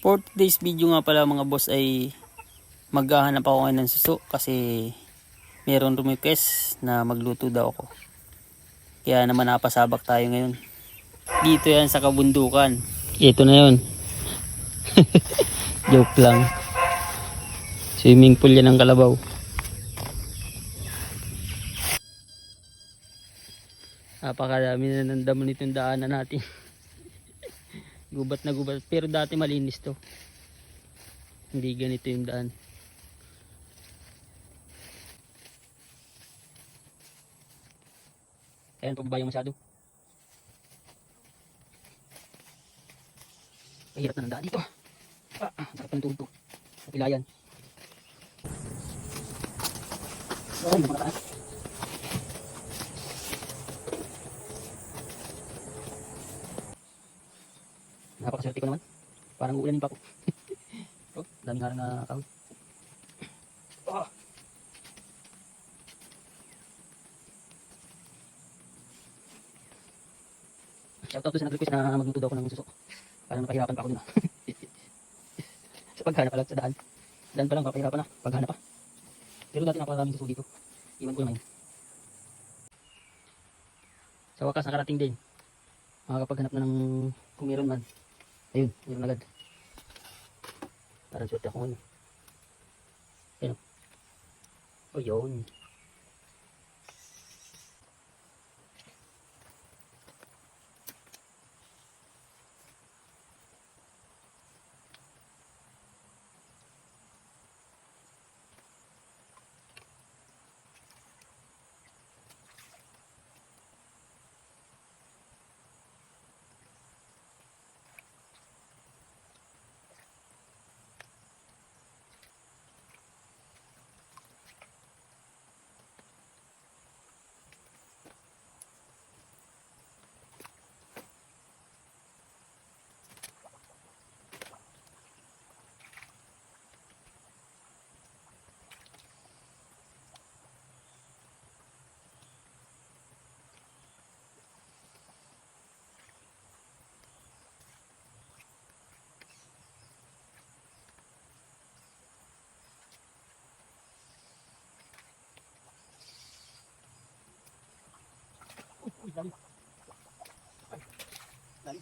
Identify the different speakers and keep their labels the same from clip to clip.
Speaker 1: For today's video nga pala mga boss ay maghahanap ako ngayon ng suso kasi meron request na magluto daw ako. Kaya naman napasabak tayo ngayon. Dito yan sa kabundukan. Ito na yun. Joke lang. Swimming pool yan ng Kalabaw. Napakadami na ng damo nitong daanan natin. Gubat na gubat. Pero dati malinis to. Hindi ganito yung daan. Ayan, pababa yung masyado. Mahirap na ng daan dito. Sarap ng tubig. Kapilayan. Ay, naman. Napakaswerte ko naman. Parang uulanin pa ako. Oh, daming harang na kahoy. Shoutout to sa nag-request na magluto daw ako ng suso. Parang napahirapan pa ako dun. Sa paghanap pala sa daan. Daan pa lang papahirapan na. Paghanap pa. Pero dati napakaraming suso dito. Iwan ko naman. Sa wakas nakarating din. Makakapaghanap na ng kung meron man. Ayun, meron agad. Parang swerte ako ngayon. Ayun. O yun. Uy, dami. Ay, dami.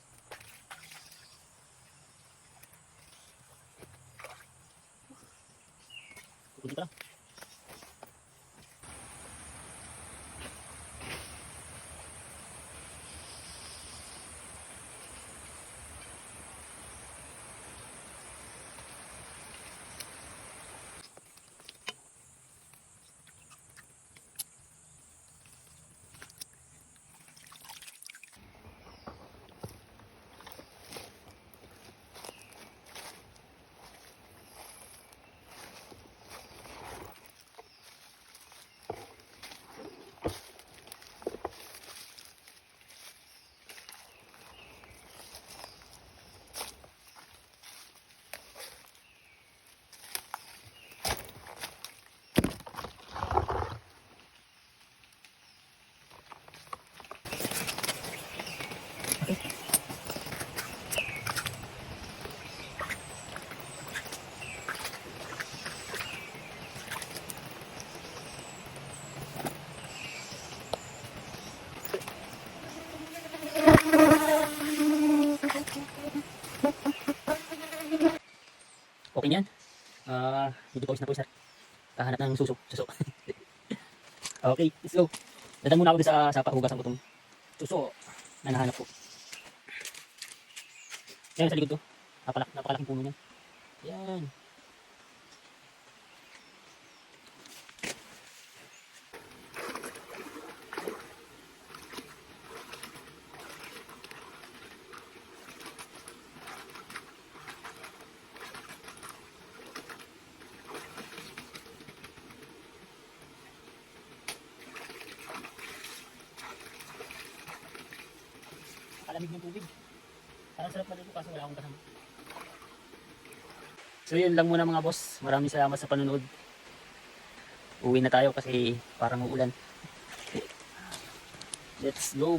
Speaker 1: Pupunta lang. Okay yan. Medyo pawis na pawis na. Kahanap ng suso. Okay, let's go. Dadaan muna ako din sa sapa. Hugasan ko itong suso na nahanap ko. Yan sa likod to. Napakalaking puno niyan. Yan. Kalamig ng tubig. Parang sarap maligo kaso wala akong kasama. So yun lang muna mga boss. Maraming salamat sa panonood. Uwi na tayo kasi parang uulan. Let's go.